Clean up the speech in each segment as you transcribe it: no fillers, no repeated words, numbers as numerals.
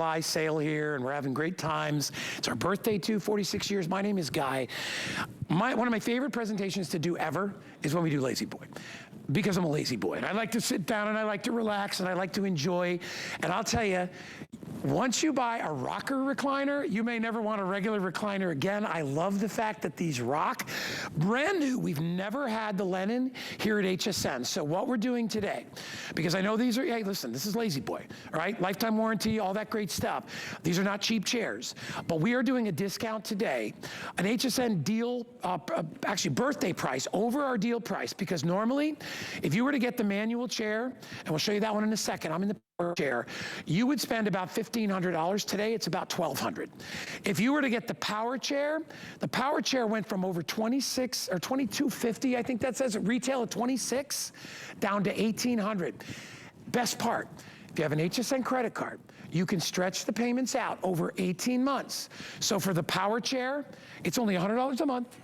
July sale here, and we're having great times. It's our birthday too, 46 years. My name is Guy. One of my favorite presentations to do ever is when we do LaZBoy, because I'm a lazy boy, and I like to sit down, and I like to relax, and I like to enjoy. And I'll tell you, once you buy a rocker recliner, you may never want a regular recliner again. I love the fact that these rock. Brand new, we've never had the Lennon here at HSN. So what we're doing today, because I know these are, hey, listen, this is LaZBoy, all right? Lifetime warranty, all that great stuff. These are not cheap chairs, but we are doing a discount today, an HSN deal, actually birthday price over our deal price, because normally, if you were to get the manual chair, and we'll show you that one in a second, I'm in the chair, you would spend about $1,500. Today, it's about $1,200. If you were to get the power chair went from over $26 or $22.50, I think that says at retail at $26, down to $1,800. Best part, if you have an HSN credit card, you can stretch the payments out over 18 months. So for the power chair, it's only $100 a month.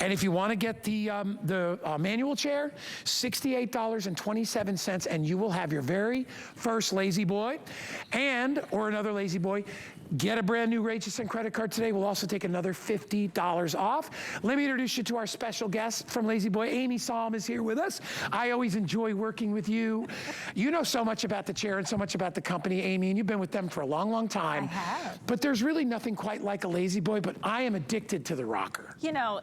And if you want to get the manual chair, $68.27, and you will have your very first LaZBoy or another LaZBoy. Get a brand new HSN credit card today. We'll also take another $50 off. Let me introduce you to our special guest from LaZBoy. Amy Salm is here with us. I always enjoy working with you. You know so much about the chair and so much about the company, Amy, and you've been with them for a long, long time. I have. But there's really nothing quite like a LaZBoy, but I am addicted to the rocker. You know,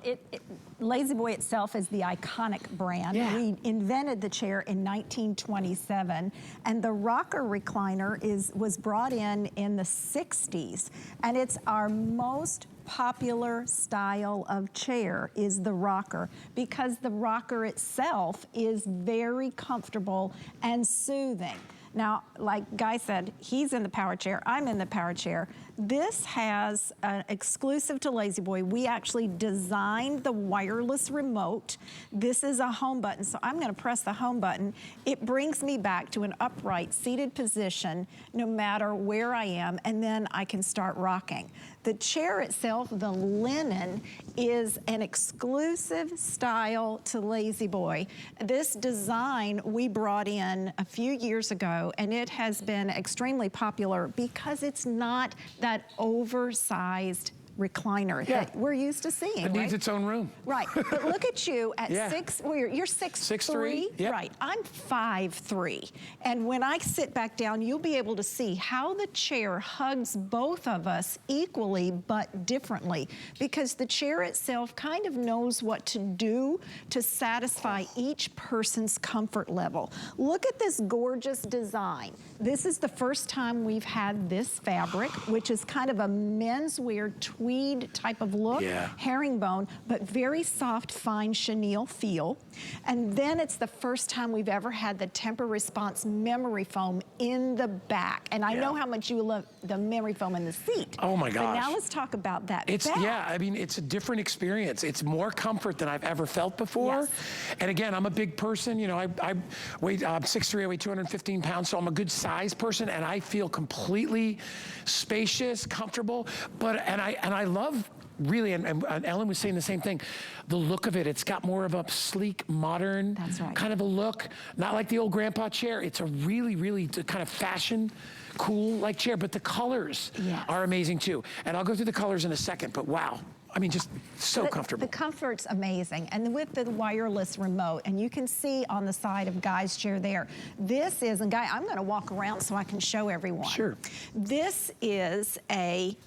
LaZBoy itself is the iconic brand. Yeah. We invented the chair in 1927, and the rocker recliner was brought in the 60s, and it's our most popular style of chair is the rocker, because the rocker itself is very comfortable and soothing. Now, like Guy said, he's in the power chair, I'm in the power chair. This has an exclusive to LaZBoy. We actually designed the wireless remote. This is a home button, so I'm gonna press the home button. It brings me back to an upright, seated position, no matter where I am, and then I can start rocking. The chair itself, the Lennon, is an exclusive style to LaZBoy. This design we brought in a few years ago, and it has been extremely popular because it's not that oversized recliner that we're used to seeing. It needs its own room. Right, but look at you at you're 6'3", yep. Right, I'm 5'3", and when I sit back down, you'll be able to see how the chair hugs both of us equally, but differently, because the chair itself kind of knows what to do to satisfy each person's comfort level. Look at this gorgeous design. This is the first time we've had this fabric, which is kind of a menswear tweed type of look, herringbone, but very soft, fine chenille feel. And then it's the first time we've ever had the TEMPURResponse memory foam in the back. And I know how much you love the memory foam in the seat. Oh my gosh. But now let's talk about that back. Yeah, I mean, it's a different experience. It's more comfort than I've ever felt before. Yes. And again, I'm a big person. You know, I'm 6'3", I weigh 215 pounds, so I'm a good size person, and I feel completely spacious, comfortable. And I love, really, and Ellen was saying the same thing, the look of it. It's got more of a sleek, modern kind of a look, not like the old grandpa chair. It's a really, really kind of fashion, cool like chair, but the colors are amazing too. And I'll go through the colors in a second, but wow. I mean, just so comfortable. The comfort's amazing. And with the wireless remote, and you can see on the side of Guy's chair there, this is, and Guy, I'm gonna walk around so I can show everyone. Sure. This is a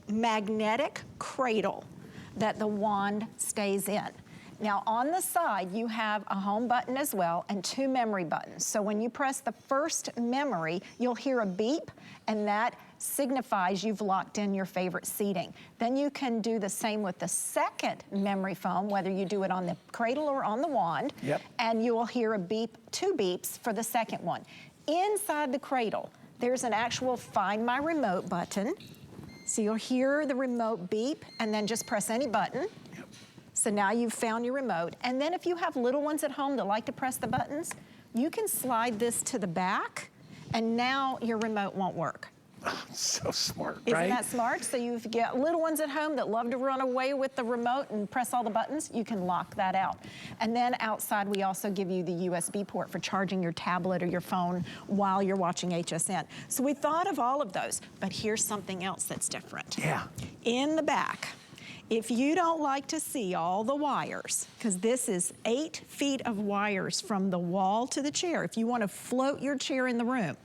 magnetic cradle that the wand stays in. Now on the side, you have a home button as well and 2 memory buttons. So when you press the first memory, you'll hear a beep, and that signifies you've locked in your favorite seating. Then you can do the same with the second memory foam, whether you do it on the cradle or on the wand, and you will hear a beep, 2 beeps for the second one. Inside the cradle, there's an actual Find My Remote button. So you'll hear the remote beep, and then just press any button. So now you've found your remote. And then if you have little ones at home that like to press the buttons, you can slide this to the back, and now your remote won't work. So smart, Isn't right? that smart? So you get little ones at home that love to run away with the remote and press all the buttons, you can lock that out. And then outside, we also give you the USB port for charging your tablet or your phone while you're watching HSN. So we thought of all of those, but here's something else that's different. Yeah. In the back, if you don't like to see all the wires, because this is 8 feet of wires from the wall to the chair, if you want to float your chair in the room,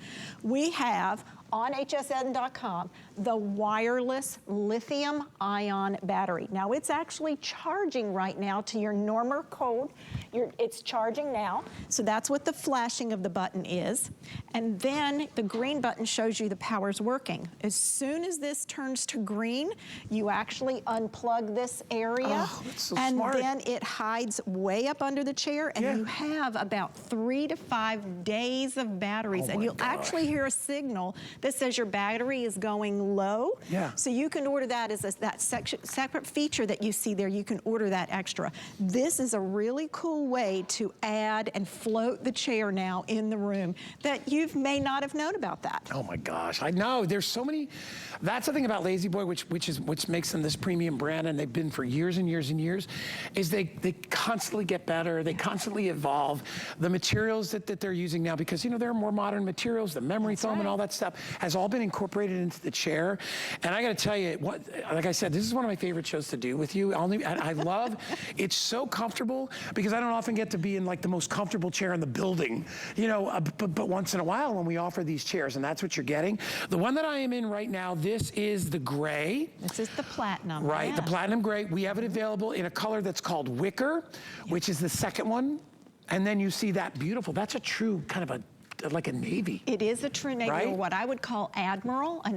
we have on hsn.com the wireless lithium-ion battery. Now it's actually charging right now to your normal code. It's charging now, so that's what the flashing of the button is. And then the green button shows you the power's working. As soon as this turns to green, you actually unplug this area, oh, that's so and smart. then it hides way up under the chair, and Yeah. you have about 3 to 5 days of batteries, Oh and my you'll gosh. actually hear a signal that says your battery is going low. Yeah. So you can order that as that separate feature that you see there. You can order that extra. This is a really cool way to add and float the chair now in the room that you may not have known about that. Oh my gosh, I know. There's so many. That's the thing about LaZBoy, which makes them this premium brand, and they've been for years and years and years, is they constantly get better. They constantly evolve. The materials that they're using now, because there are more modern materials, the memory foam and all that stuff has all been incorporated into the chair. And I got to tell you, like I said, this is one of my favorite shows to do with you. I love. It's so comfortable because I don't often get to be in like the most comfortable chair in the building, but once in a while when we offer these chairs, and that's what you're getting. The one that I am in right now, this is the gray. This is the platinum. Right, yeah. the platinum gray. We have it available in a color that's called wicker, which is the second one. And then you see that beautiful, that's a true kind of like a navy. It is a true navy, Right? or what I would call an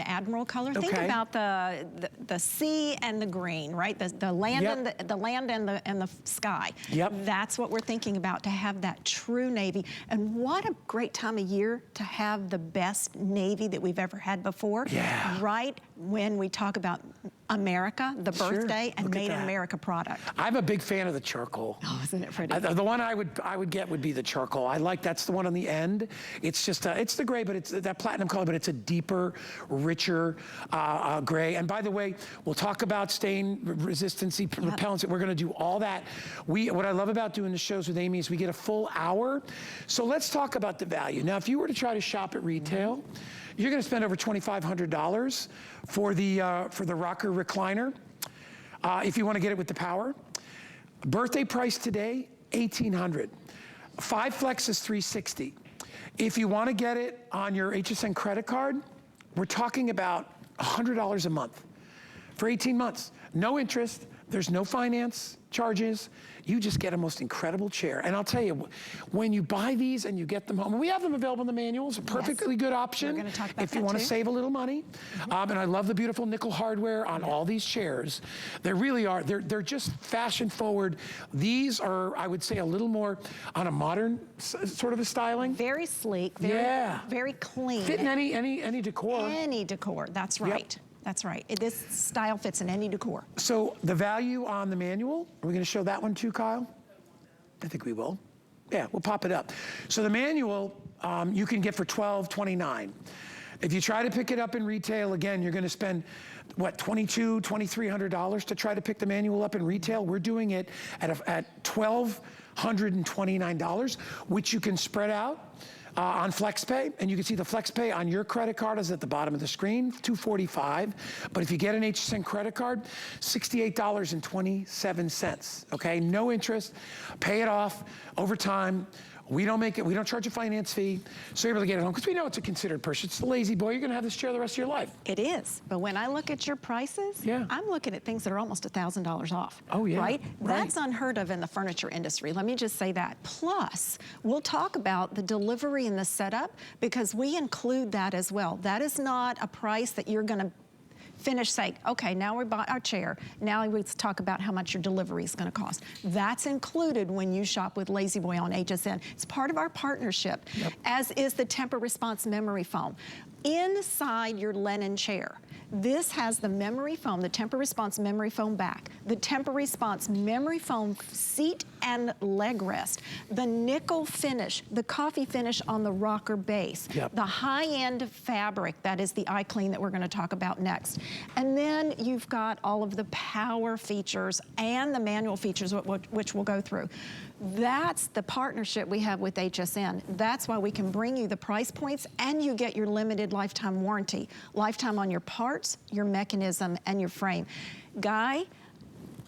admiral color. Think Okay. about the sea and the green, right? The land Yep. and the land and the sky. Yep. That's what we're thinking about, to have that true navy. And what a great time of year to have the best navy that we've ever had before. Yeah. Right when we talk about America, the Sure. birthday, and Look at Made in that. America product. I'm a big fan of the charcoal. Oh, isn't it pretty? The one I would get would be the charcoal. That's the one on the end. It's just it's the gray, but it's that platinum color, but it's a deeper, richer gray. And by the way, we'll talk about stain resistance, repellency. We're going to do all that. What I love about doing the shows with Amy is we get a full hour. So let's talk about the value. Now, if you were to try to shop at retail, you're going to spend over $2,500 for the rocker recliner. If you want to get it with the power. Birthday price today, $1,800. 5 Flex is $360. If you want to get it on your HSN credit card, we're talking about $100 a month for 18 months. No interest, there's no finance charges. You just get a most incredible chair. And I'll tell you, when you buy these and you get them home, and we have them available in the manuals, a perfectly good option We're gonna talk about if you that want to too. save a little money. And I love the beautiful nickel hardware on all these chairs. They really are, they're just fashion forward. These are, I would say, a little more on a modern sort of a styling. Very sleek, Yeah. very clean. Fit in any decor. Any decor, that's right. That's right. This style fits in any decor. So the value on the manual, are we going to show that one too, Kyle? I think we will. Yeah, we'll pop it up. So the manual you can get for $12.29. If you try to pick it up in retail, again, you're going to spend, what, $2,200, $2,300 to try to pick the manual up in retail. We're doing it at $1,229, which you can spread out on FlexPay, and you can see the FlexPay on your credit card is at the bottom of the screen, $245. But if you get an HSN credit card, $68.27. Okay, no interest, pay it off over time. We don't charge a finance fee, so you're able to get it home, because we know it's a considered purchase. It's the LaZBoy. You're gonna have this chair the rest of your life. It is, but when I look at your prices, Yeah. I'm looking at things that are almost $1,000 off. Oh, yeah. Right? Right. That's unheard of in the furniture industry. Let me just say that. Plus, we'll talk about the delivery and the setup, because we include that as well. That is not a price that you're gonna finish saying, okay, now we bought our chair. Now let's talk about how much your delivery is going to cost. That's included when you shop with LaZBoy on HSN. It's part of our partnership, as is the TEMPUR-Response memory foam. inside your Lennon chair. This has the memory foam, the TEMPURResponse memory foam back, the TEMPURResponse memory foam seat and leg rest, the nickel finish, the coffee finish on the rocker base, the high-end fabric, that is the eye clean that we're gonna talk about next. And then you've got all of the power features and the manual features, which we'll go through. That's the partnership we have with HSN. That's why we can bring you the price points and you get your limited lifetime warranty. Lifetime on your parts, your mechanism, and your frame. Guy,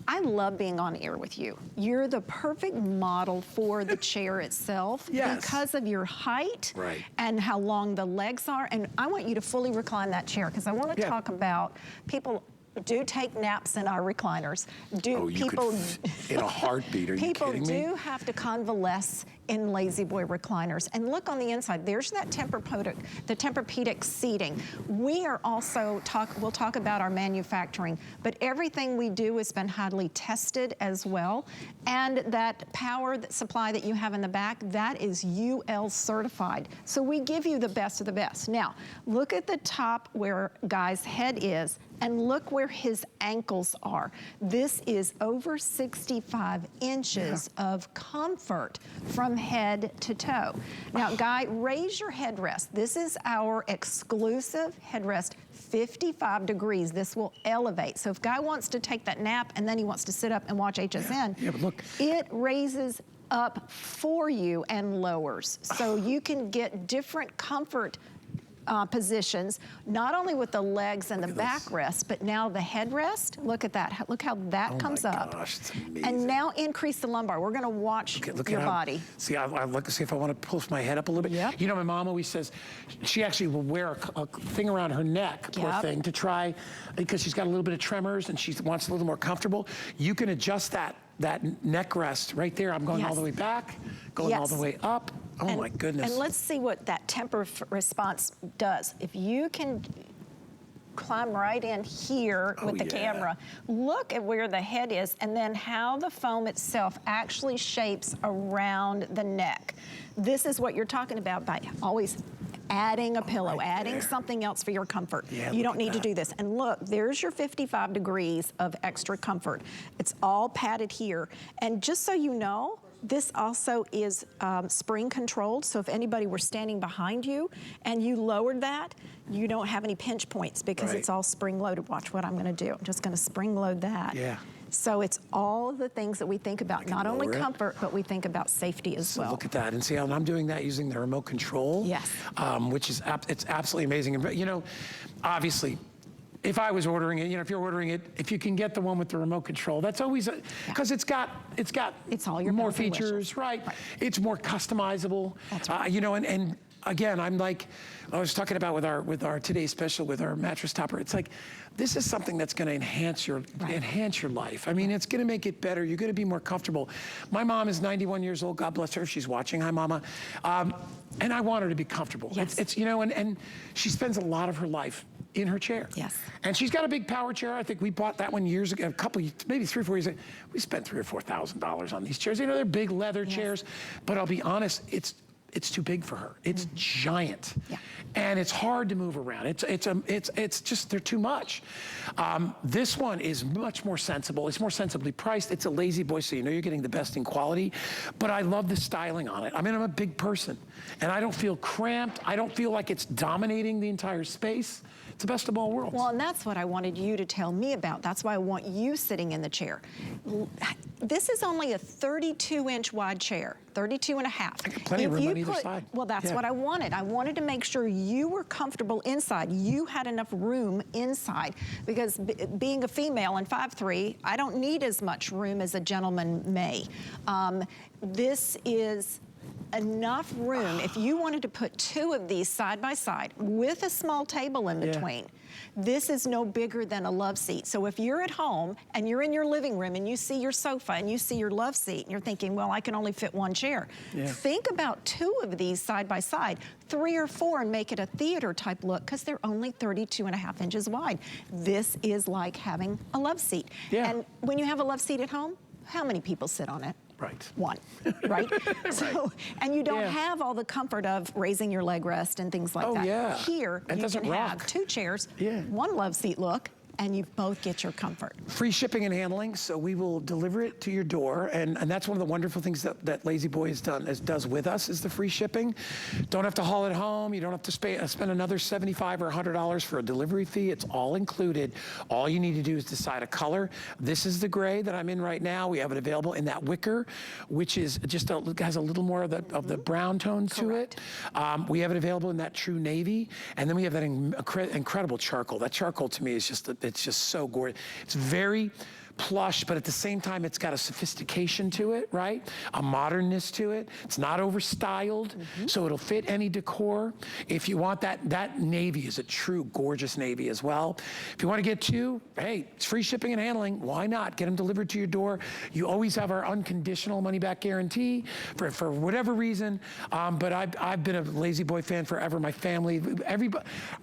I love being on air with you. You're the perfect model for the chair itself because of your height and how long the legs are. And I want you to fully recline that chair because I want to talk about people do take naps in our recliners. People in a heartbeat, are you kidding me? People do have to convalesce in LaZBoy recliners. And look on the inside, there's that Tempur-Pedic seating. We are also, we'll talk about our manufacturing, but everything we do has been highly tested as well. And that power supply that you have in the back, that is UL certified. So we give you the best of the best. Now, look at the top where Guy's head is, and look where his ankles are. This is over 65 inches of comfort from head to toe. Now, Guy, raise your headrest. This is our exclusive headrest, 55 degrees. This will elevate. So if Guy wants to take that nap and then he wants to sit up and watch HSN, but look, it raises up for you and lowers. So you can get different comfort positions, not only with the legs and the backrest, but now the headrest. Look at that. Look how that comes up. Oh my gosh, it's amazing. And now increase the lumbar. We're going to watch your body. See, I look to see if I want to push my head up a little bit. You know, my mom always says she actually will wear a thing around her neck, poor thing, to try, because she's got a little bit of tremors and she wants a little more comfortable. You can adjust that neck rest right there. I'm going all the way back, going all the way up. Oh my goodness. And let's see what that TEMPURResponse does. If you can climb right in here with the camera, look at where the head is and then how the foam itself actually shapes around the neck. This is what you're talking about by always adding a pillow, adding something else for your comfort. You don't need to do this. And look, there's your 55 degrees of extra comfort. It's all padded here. And just so you know, this also is spring controlled, so if anybody were standing behind you and you lowered that, you don't have any pinch points because it's all spring loaded. Watch what I'm gonna do. I'm just gonna spring load that. So it's all the things that we think about, not only comfort, but we think about safety as well. Look at that, and see how I'm doing that using the remote control? Which is, it's absolutely amazing. And, you know, obviously, if I was ordering it, you know, if you're ordering it, if you can get the one with the remote control, that's always, because it's got all your more features, It's more customizable, you know, and again, I'm like, I was talking about with our today's special with our mattress topper. It's like, this is something that's going to enhance your life. I mean, it's going to make it better. You're going to be more comfortable. My mom is 91 years old. God bless her. She's watching. Hi, Mama. And I want her to be comfortable. It's you know, and she spends a lot of her life in her chair. And she's got a big power chair. I think we bought that one years ago, maybe 3 or 4 years ago. We spent $3,000 or $4,000 on these chairs. You know, they're big leather chairs, but I'll be honest, it's too big for her. It's giant, and it's hard to move around. It's just, they're too much. This one is much more sensible. It's more sensibly priced. It's a LaZBoy, so you know you're getting the best in quality, but I love the styling on it. I mean, I'm a big person, and I don't feel cramped. I don't feel like it's dominating the entire space. It's the best of all worlds. Well, and that's what I wanted you to tell me about. That's why I want you sitting in the chair. This is only a 32-inch wide chair, 32 and a half. I got plenty of room on either side. Well, that's what I wanted. I wanted to make sure you were comfortable inside. You had enough room inside, because being a female and 5'3", I don't need as much room as a gentleman may. This is enough room if you wanted to put 2 of these side by side with a small table in between. This is no bigger than a love seat. So if you're at home and you're in your living room and you see your sofa and you see your love seat and you're thinking, well, I can only fit 1 chair. Think about 2 of these side by side, 3 or 4, and make it a theater type look, because they're only 32 and a half inches wide. This is like having a love seat. And when you have a love seat at home, how many people sit on it? Right. One, right? So, and you don't have all the comfort of raising your leg rest and things like that. Yeah. Here, And you can have 2 chairs, one love seat look, and you both get your comfort. Free shipping and handling, so we will deliver it to your door, and that's one of the wonderful things that LaZBoy does with us is the free shipping. Don't have to haul it home. You don't have to spend another $75 or $100 for a delivery fee. It's all included. All you need to do is decide a color. This is the gray that I'm in right now. We have it available in that wicker, which is just has a little more of the brown tone to it. We have it available in that true navy, and then we have that incredible charcoal. That charcoal to me is just it's just so gorgeous. It's very plush, but at the same time, it's got a sophistication to it, right? A modernness to it. It's not overstyled, so it'll fit any decor. If you want that navy is a true gorgeous navy as well. If you want to get 2, hey, it's free shipping and handling. Why not? Get them delivered to your door. You always have our unconditional money-back guarantee for whatever reason. But I've been a LaZBoy fan forever. My family,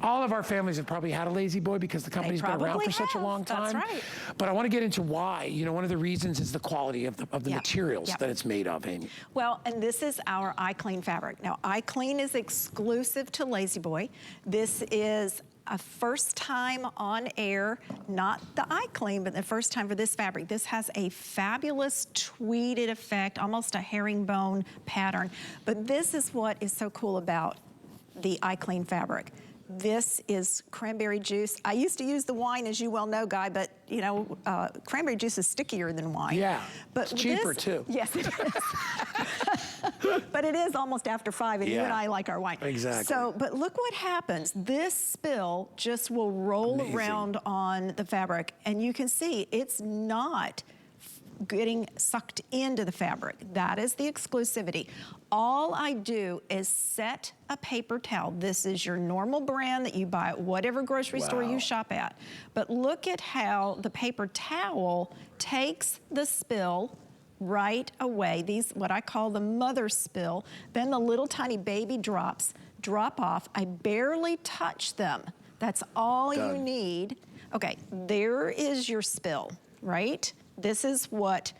all of our families have probably had a LaZBoy because the company's been around for such a long time. That's right. But I want to get into why. You know, one of the reasons is the quality of the materials that it's made of, Amy. Well, and this is our iClean fabric. Now, iClean is exclusive to LaZBoy. This is a first time on air, not the iClean, but the first time for this fabric. This has a fabulous tweeded effect, almost a herringbone pattern. But this is what is so cool about the iClean fabric. This is cranberry juice. I used to use the wine, as you well know, Guy, but you know, cranberry juice is stickier than wine. Yeah, but it's cheaper too. Yes, it is. But it is almost after 5, and you and I like our wine. Exactly. So, but look what happens. This spill just will roll around on the fabric, and you can see it's not getting sucked into the fabric. That is the exclusivity. All I do is set a paper towel. This is your normal brand that you buy at whatever grocery store you shop at. But look at how the paper towel takes the spill right away. These, what I call the mother spill. Then the little tiny baby drops drop off. I barely touch them. That's all you need. Okay, there is your spill, right? This is what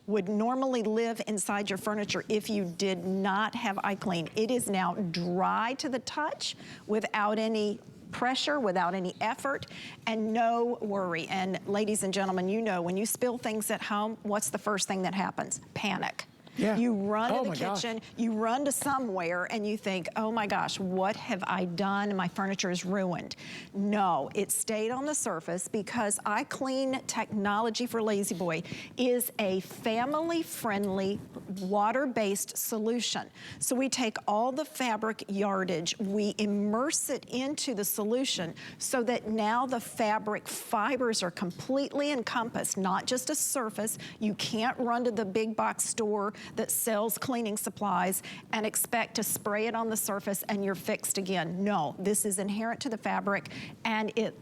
would normally live inside your furniture if you did not have iClean. It is now dry to the touch without any pressure, without any effort, and no worry. And ladies and gentlemen, you know, when you spill things at home, what's the first thing that happens? Panic. Yeah. You run to the kitchen, you run to somewhere, and you think, oh my gosh, what have I done? My furniture is ruined. No, it stayed on the surface because iClean technology for LaZBoy is a family-friendly, water-based solution. So we take all the fabric yardage, we immerse it into the solution so that now the fabric fibers are completely encompassed, not just a surface. You can't run to the big box store that sells cleaning supplies and expect to spray it on the surface and you're fixed again. No, this is inherent to the fabric, and it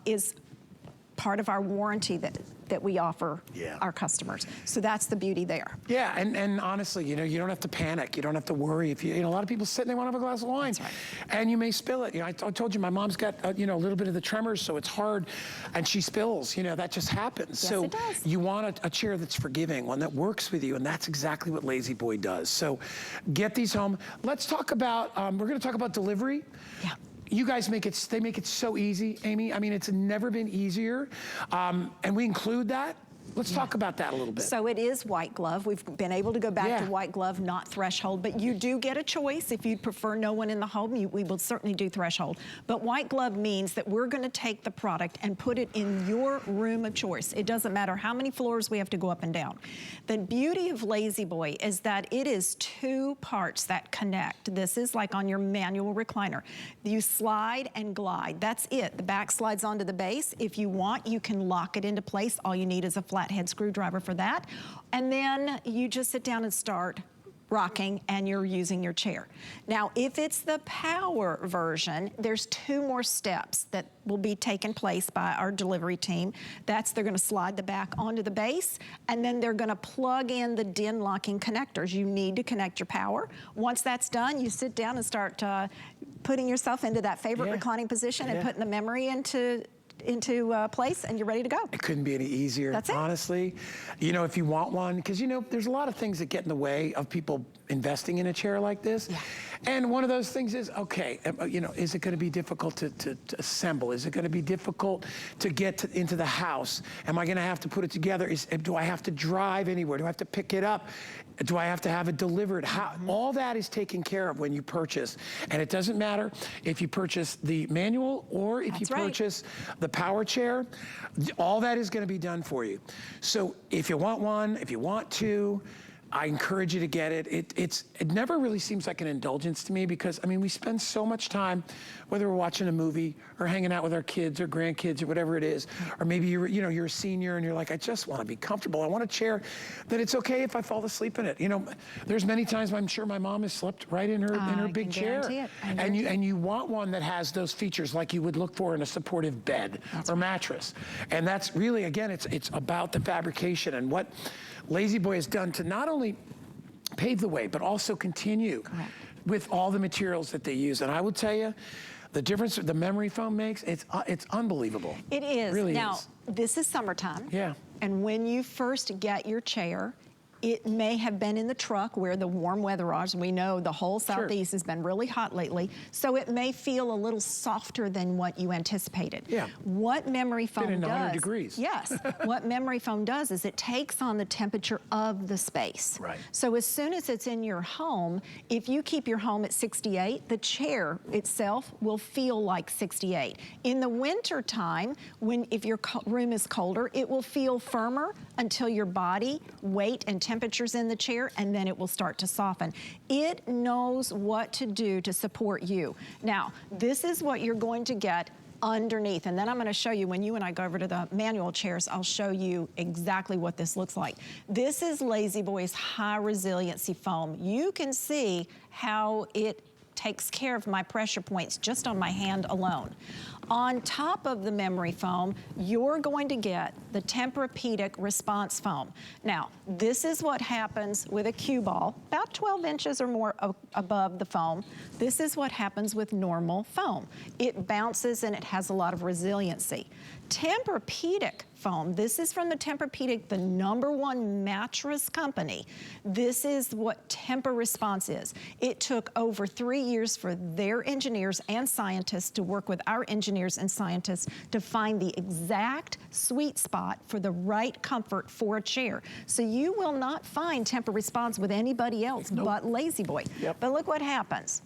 is part of our warranty that we offer our customers. So that's the beauty there. Yeah, and honestly, you know, you don't have to panic. You don't have to worry. If you know, a lot of people sit and they want to have a glass of wine. That's right. And you may spill it. You know, I told you my mom's got, you know, a little bit of the tremors, so it's hard, and she spills. You know, that just happens. Yes, so it does. you want a chair that's forgiving, one that works with you, and that's exactly what LaZBoy does. So get these home. Let's talk about, we're going to talk about delivery. Yeah. You guys they make it so easy, Amy. I mean, it's never been easier. And we include that. Let's talk about that a little bit. So it is white glove. We've been able to go back to white glove, not threshold, but you do get a choice. If you'd prefer no one in the home, we will certainly do threshold. But white glove means that we're gonna take the product and put it in your room of choice. It doesn't matter how many floors we have to go up and down. The beauty of LaZBoy is that it is 2 parts that connect. This is like on your manual recliner. You slide and glide, that's it. The back slides onto the base. If you want, you can lock it into place. All you need is a flathead screwdriver for that. And then you just sit down and start rocking, and you're using your chair. Now, if it's the power version, there's 2 more steps that will be taken place by our delivery team. That's they're gonna slide the back onto the base, and then they're gonna plug in the DIN locking connectors. You need to connect your power. Once that's done, you sit down and start putting yourself into that favorite reclining position and putting the memory into into place and you're ready to go. It couldn't be any easier, That's it. honestly. You know, if you want one, because you know, there's a lot of things that get in the way of people investing in a chair like this. Yeah. And one of those things is, okay, you know, is it going to be difficult to assemble? Is it going to be difficult to get into the house? Am I going to have to put it together? Do I have to drive anywhere? Do I have to pick it up? Do I have to have it delivered? All that is taken care of when you purchase. And it doesn't matter if you purchase the manual or if you purchase the power chair, all that is going to be done for you. So if you want one, if you want two, I encourage you to get it. It never really seems like an indulgence to me because, I mean, we spend so much time, whether we're watching a movie or hanging out with our kids or grandkids or whatever it is, or maybe you're a senior and you're like, I just want to be comfortable. I want a chair that it's okay if I fall asleep in it. You know, there's many times I'm sure my mom has slept right in her big chair. And you want one that has those features like you would look for in a supportive bed or mattress. And that's really, again, it's about the fabrication and what LaZBoy has done to not only pave the way, but also continue with all the materials that they use. And I will tell you, the difference the memory foam makes, it's unbelievable. It is. It really now, is. this is summertime. Yeah. And when you first get your chair, it may have been in the truck where the warm weather was. We know the whole Southeast has been really hot lately, so it may feel a little softer than what you anticipated. Yeah. What memory foam been in does, 100 degrees. Yes, what memory foam does is it takes on the temperature of the space. Right. So as soon as it's in your home, if you keep your home at 68, the chair itself will feel like 68. In the winter time, if your room is colder, it will feel firmer until your body weight and temperatures in the chair, and then it will start to soften. It knows what to do to support you. Now, this is what you're going to get underneath, and then I'm going to show you, when you and I go over to the manual chairs, I'll show you exactly what this looks like. This is LaZBoy's high resiliency foam. You can see how it takes care of my pressure points just on my hand alone. On top of the memory foam, you're going to get the TEMPURResponse foam. Now, this is what happens with a cue ball, about 12 inches or more above the foam. This is what happens with normal foam. It bounces and it has a lot of resiliency. Tempur-Pedic foam, this is from the Tempur-Pedic, the #1 mattress company. This is what TEMPURResponse is. It took over 3 years for their engineers and scientists to work with our engineers and scientists to find the exact sweet spot for the right comfort for a chair. So you will not find TEMPURResponse with anybody else but LaZBoy. But look what happens.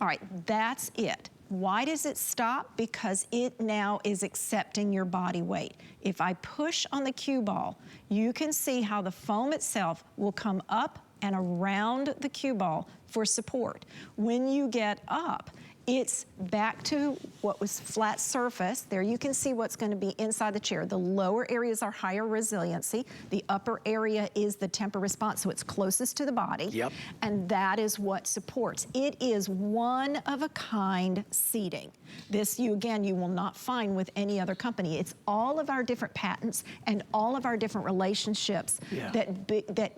All right, that's it. Why does it stop? Because it now is accepting your body weight. If I push on the cue ball, you can see how the foam itself will come up and around the cue ball for support. When you get up, it's back to what was flat surface. There you can see what's going to be inside the chair. The lower areas are higher resiliency. The upper area is the TEMPURResponse, so it's closest to the body. And that is what supports. It is one-of-a-kind seating. This, you will not find with any other company. It's all of our different patents and all of our different relationships that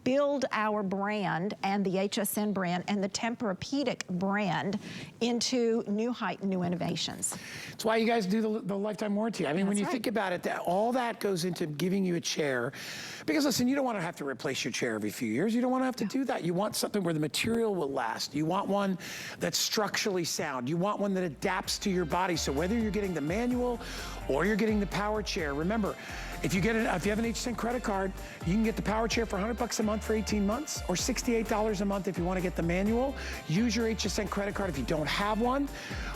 build our brand and the HSN brand and the Tempur-Pedic brand into new height and new innovations. That's why you guys do the lifetime warranty. I mean, when you think about it, all that goes into giving you a chair. Because listen, you don't want to have to replace your chair every few years. You don't want to have to do that. You want something where the material will last. You want one that's structurally sound. You want one that adapts to your body. So whether you're getting the manual or you're getting the power chair, remember, if you have an HSN credit card, you can get the power chair for $100 a month for 18 months or $68 a month if you want to get the manual. Use your HSN credit card. If you don't have one,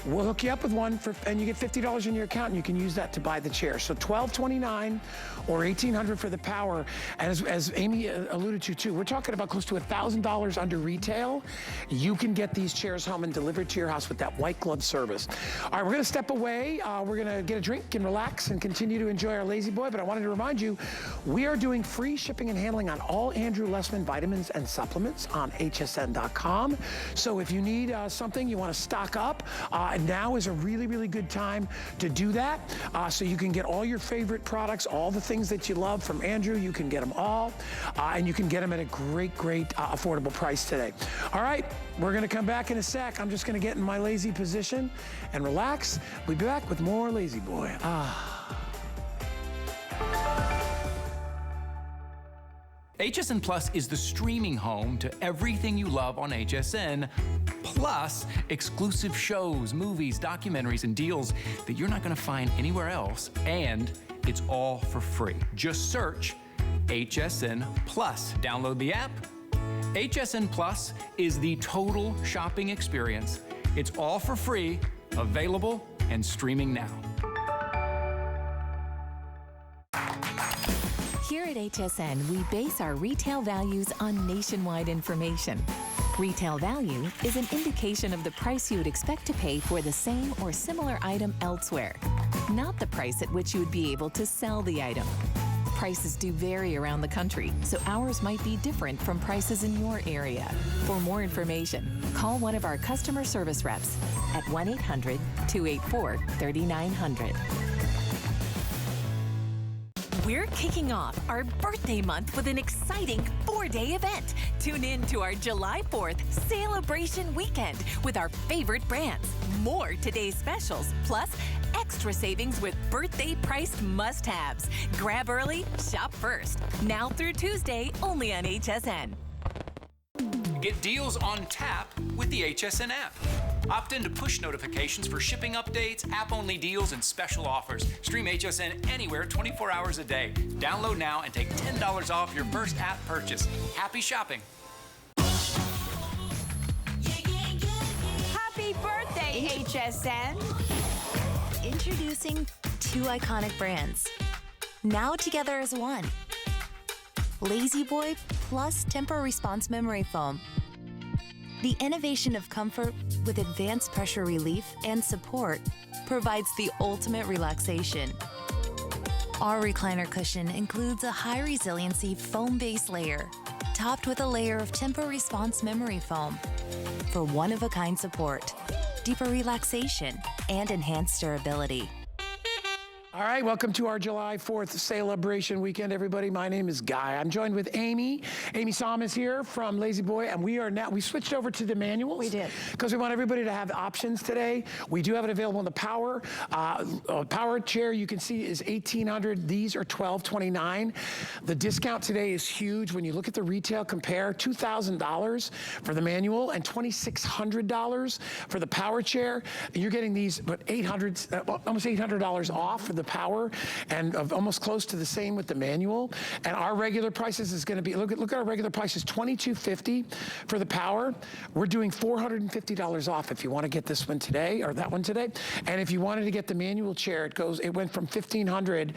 we'll hook you up with one and you get $50 in your account and you can use that to buy the chair. So $1,229 or $1,800 for the power. And as Amy alluded to too, we're talking about close to $1,000 under retail. You can get these chairs home and delivered to your house with that white glove service. All right, we're going to step away. We're going to get a drink and relax and continue to enjoy our LaZBoy. But I wanted to remind you, we are doing free shipping and handling on all Android Andrew Lessman Vitamins and Supplements on hsn.com. So if you need something, you want to stock up, now is a really, really good time to do that. So you can get all your favorite products, all the things that you love from Andrew, you can get them all, and you can get them at a great, great affordable price today. All right, we're gonna come back in a sec. I'm just gonna get in my lazy position and relax. We'll be back with more Lazy Boy. HSN Plus is the streaming home to everything you love on HSN, plus exclusive shows, movies, documentaries, and deals that you're not going to find anywhere else, and it's all for free. Just search HSN Plus. Download the app. HSN Plus is the total shopping experience. It's all for free, available, and streaming now. Here at HSN, we base our retail values on nationwide information. Retail value is an indication of the price you would expect to pay for the same or similar item elsewhere, not the price at which you would be able to sell the item. Prices do vary around the country, so ours might be different from prices in your area. For more information, call one of our customer service reps at 1-800-284-3900. We're kicking off our birthday month with an exciting 4-day event. Tune in to our July 4th celebration weekend with our favorite brands, more today's specials, plus extra savings with birthday priced must-haves. Grab early, shop first. Now through Tuesday, only on HSN. Get deals on tap with the HSN app. Opt in to push notifications for shipping updates, app-only deals, and special offers. Stream HSN anywhere 24 hours a day. Download now and take $10 off your first app purchase. Happy shopping. Happy birthday, HSN. Introducing two iconic brands, now together as one. LaZBoy plus TEMPURResponse memory foam. The innovation of comfort with advanced pressure relief and support provides the ultimate relaxation. Our recliner cushion includes a high resiliency foam base layer, topped with a layer of TEMPURResponse memory foam for one-of-a-kind support, deeper relaxation, and enhanced durability. All right, welcome to our July 4th celebration weekend, everybody. My name is Guy. I'm joined with Amy. Amy Som is here from LaZBoy, and we switched over to the manuals. We did. Because we want everybody to have options today. We do have it available in the power. Power chair, you can see, is $1,800. These are $1,229. The discount today is huge. When you look at the retail, compare $2,000 for the manual and $2,600 for the power chair. You're getting these, but almost $800 off for the power, and almost close to the same with the manual. And our regular prices is going to be, look at our regular prices, $22.50 for the power. We're doing $450 off if you want to get this one today or that one today. And if you wanted to get the manual chair, it went from $1,500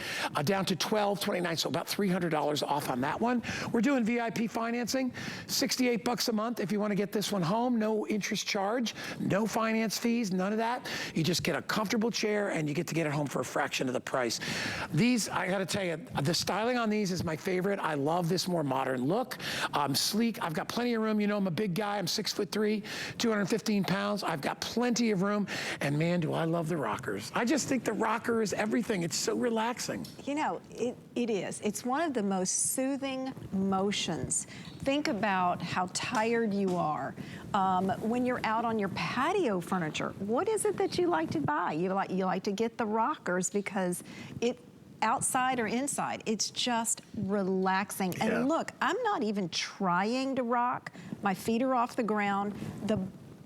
down to $1,229, so about $300 off on that one. We're doing VIP financing, $68 a month if you want to get this one home. No interest charge, no finance fees, none of that. You just get a comfortable chair and you get to get it home for a fraction of the price. These, I gotta tell you, the styling on these is my favorite. I love this more modern look. Sleek, I've got plenty of room. You know, I'm a big guy, I'm 6'3", 215 pounds. I've got plenty of room, and man, do I love the rockers. I just think the rocker is everything. It's so relaxing. You know, it is. It's one of the most soothing motions. Think about how tired you are when you're out on your patio furniture. What is it that you like to buy? You like to get the rockers because outside or inside, it's just relaxing. Yeah. And look, I'm not even trying to rock. My feet are off the ground. The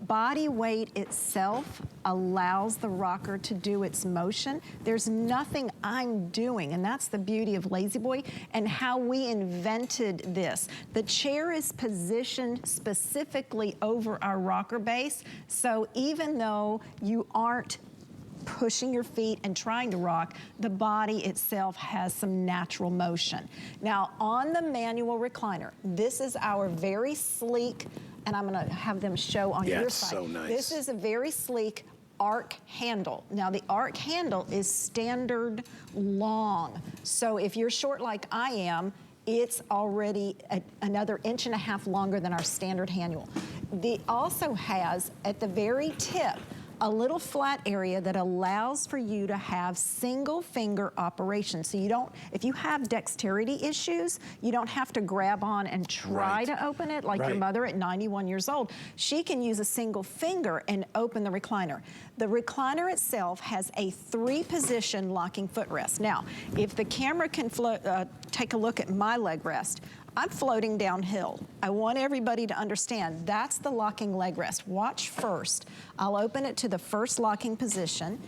body weight itself allows the rocker to do its motion. There's nothing I'm doing, and that's the beauty of LaZBoy and how we invented this. The chair is positioned specifically over our rocker base, so even though you aren't pushing your feet and trying to rock, the body itself has some natural motion. Now, on the manual recliner, this is our very sleek, and I'm gonna have them show on your side. So nice. This is a very sleek arc handle. Now, the arc handle is standard long. So if you're short like I am, it's already another 1.5 inches longer than our standard handle. It also has, at the very tip, a little flat area that allows for you to have single finger operation. So you don't, if you have dexterity issues, you don't have to grab on and try to open it like your mother at 91 years old. She can use a single finger and open the recliner. The recliner itself has a 3-position locking footrest. Now, if the camera can take a look at my leg rest, I'm floating downhill. I want everybody to understand that's the locking leg rest. Watch first. I'll open it to the first locking position.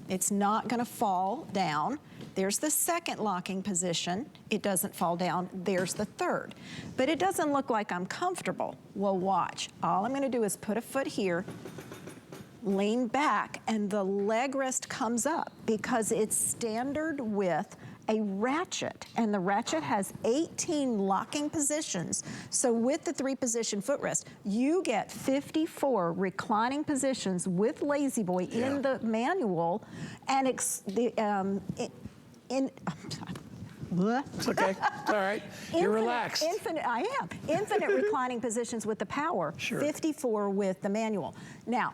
It's not gonna fall down. There's the second locking position. It doesn't fall down. There's the third. But it doesn't look like I'm comfortable. Well, watch. All I'm gonna do is put a foot here, lean back, and the leg rest comes up because it's standard with a ratchet, and the ratchet has 18 locking positions. So with the 3-position footrest, you get 54 reclining positions with LaZBoy in the manual, and It's okay. It's all right. You're relaxed. I am. Infinite reclining positions with the power. Sure. 54 with the manual. Now,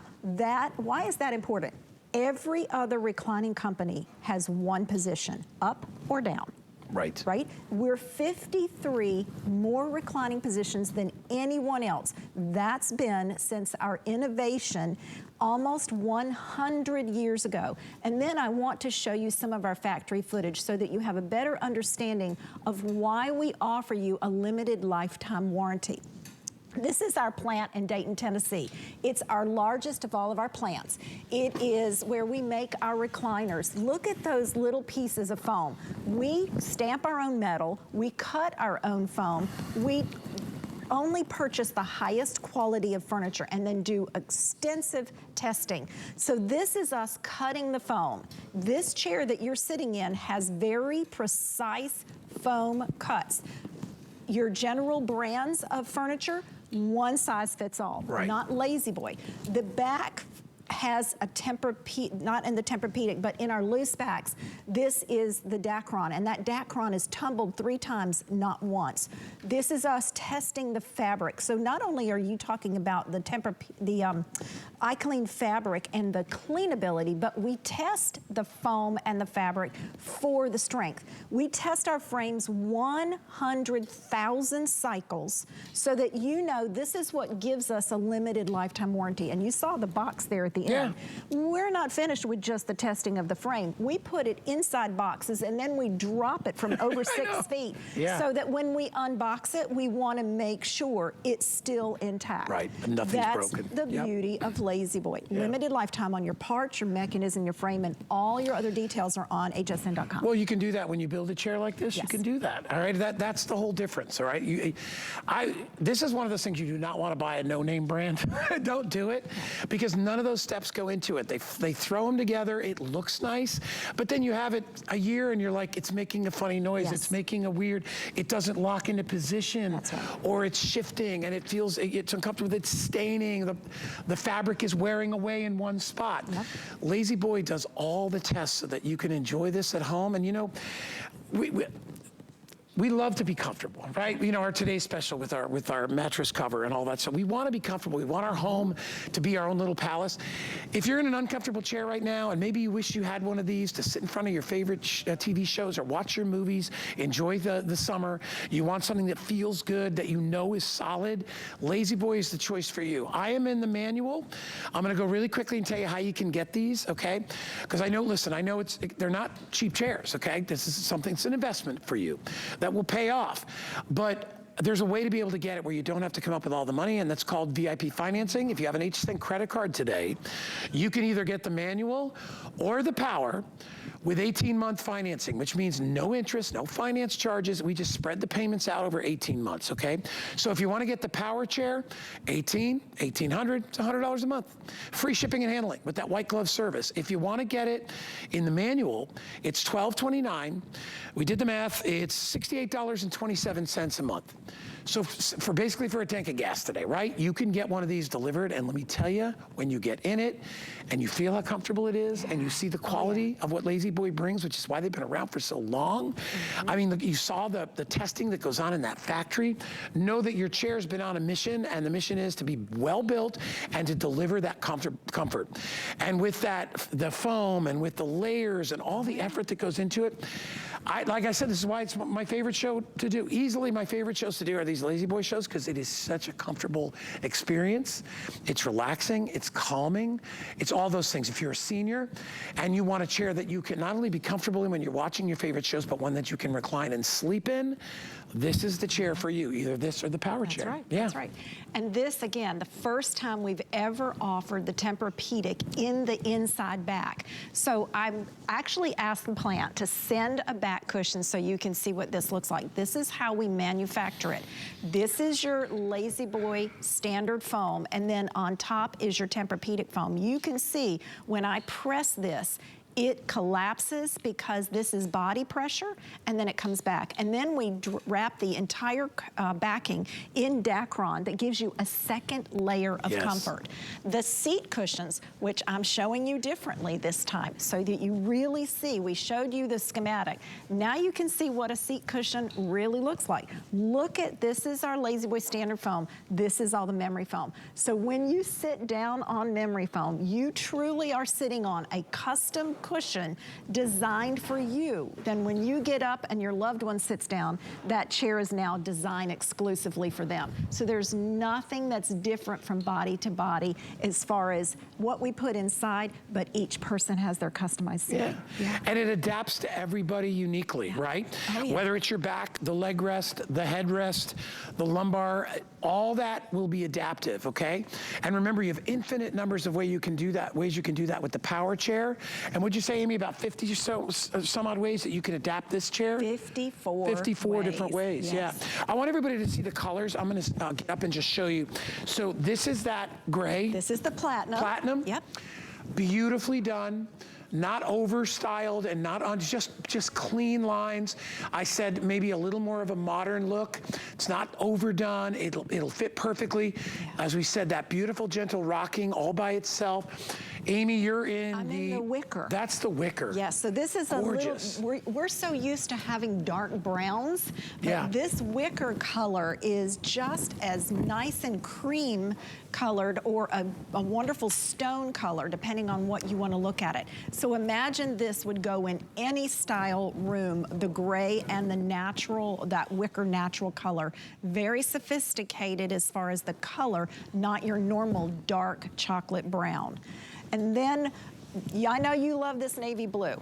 why is that important? Every other reclining company has 1 position, up or down. Right. Right? We're 53 more reclining positions than anyone else. That's been since our innovation almost 100 years ago. And then I want to show you some of our factory footage so that you have a better understanding of why we offer you a limited lifetime warranty. This is our plant in Dayton, Tennessee. It's our largest of all of our plants. It is where we make our recliners. Look at those little pieces of foam. We stamp our own metal. We cut our own foam. We only purchase the highest quality of furniture and then do extensive testing. So this is us cutting the foam. This chair that you're sitting in has very precise foam cuts. Your general brands of furniture, 1 size fits all, not LaZBoy. The back has a Tempur-Pedic, not in the Tempur-Pedic, but in our loose backs, this is the Dacron, and that Dacron is tumbled 3 times, not once. This is us testing the fabric. So not only are you talking about the iClean fabric and the cleanability, but we test the foam and the fabric for the strength. We test our frames 100,000 cycles so that you know this is what gives us a limited lifetime warranty. And you saw the box there at the end. We're not finished with just the testing of the frame. We put it inside boxes and then we drop it from over 6 feet so that when we unbox it, we want to make sure it's still intact. Right, nothing's broken. That's the beauty of LaZBoy. Limited lifetime on your parts, your mechanism, your frame, and all your other details are on hsn.com. Well, you can do that when you build a chair like this. You can do that. All right, that's the whole difference. All right, this is one of those things you do not want to buy a no-name brand. Don't do it, because none of those steps go into it. They throw them together. It looks nice, but then you have it a year and you're like, it's making a funny noise. It's making a weird. It doesn't lock into position, or it's shifting and it's uncomfortable. It's staining. The fabric is wearing away in one spot. LaZBoy does all the tests so that you can enjoy this at home. And you know, we love to be comfortable, right? You know, our today's special with our mattress cover and all that. So we want to be comfortable. We want our home to be our own little palace. If you're in an uncomfortable chair right now, and maybe you wish you had one of these to sit in front of your favorite TV shows or watch your movies, enjoy the summer, you want something that feels good, that you know is solid, LaZBoy is the choice for you. I am in the manual. I'm going to go really quickly and tell you how you can get these, okay? Because I know, listen, I know they're not cheap chairs, okay? This is something, it's an investment for you that will pay off. But there's a way to be able to get it where you don't have to come up with all the money, and that's called VIP financing. If you have an HSN credit card today, you can either get the manual or the power with 18-month financing, which means no interest, no finance charges. We just spread the payments out over 18 months, okay? So if you want to get the power chair, $1,800, it's $100 a month. Free shipping and handling with that white glove service. If you want to get it in the manual, it's $1,229. We did the math. It's $68.27 a month. So basically for a tank of gas today, right? You can get one of these delivered, and let me tell you, when you get in it and you feel how comfortable it is and you see the quality of what LaZBoy LaZBoy brings, which is why they've been around for so long. I mean, look, you saw the testing that goes on in that factory. Know that your chair's been on a mission, and the mission is to be well built and to deliver that comfort. And with that, the foam and with the layers and all the effort that goes into it, like I said, this is why it's my favorite show to do. Easily my favorite shows to do are these LaZBoy shows, because it is such a comfortable experience. It's relaxing, it's calming, it's all those things. If you're a senior and you want a chair that you can not only be comfortable in when you're watching your favorite shows, but one that you can recline and sleep in, this is the chair for you, either this or the power chair. That's right, yeah. that's right. And this, again, the first time we've ever offered the Tempur-Pedic in the inside back. So I actually asked the plant to send a back cushion so you can see what this looks like. This is how we manufacture it. This is your LaZBoy standard foam, and then on top is your Tempur-Pedic foam. You can see when I press this, it collapses because this is body pressure, and then it comes back. And then we wrap the entire backing in Dacron that gives you a second layer of comfort. The seat cushions, which I'm showing you differently this time so that you really see, we showed you the schematic. Now you can see what a seat cushion really looks like. Look at, this is our LaZBoy standard foam. This is all the memory foam. So when you sit down on memory foam, you truly are sitting on a custom cushion designed for you. Then when you get up and your loved one sits down, that chair is now designed exclusively for them. So there's nothing that's different from body to body as far as what we put inside, but each person has their customized seat. Yeah. And it adapts to everybody uniquely, right? Oh, yeah. Whether it's your back, the leg rest, the headrest, the lumbar, all that will be adaptive, okay? And remember, you have infinite numbers of ways you can do that with the power chair. And would you say, Amy, about 50 or so, some odd ways that you can adapt this chair? 54 different ways, yes. yeah. I want everybody to see the colors. I'm gonna get up and just show you. So this is that gray. This is the platinum. Platinum. Yep. Beautifully done. Not over styled and not on, just clean lines. I said maybe a little more of a modern look. It's not overdone. It'll fit perfectly. Yeah. As we said, that beautiful gentle rocking all by itself. Amy, you're in I'm in the wicker. That's the wicker. Yes, so this is gorgeous. a little, we're so used to having dark browns, but this wicker color is just as nice and cream colored or a wonderful stone color, depending on what you want to look at it. So imagine this would go in any style room, the gray and the natural, that wicker natural color. Very sophisticated as far as the color, not your normal dark chocolate brown. And then, I know you love this navy blue.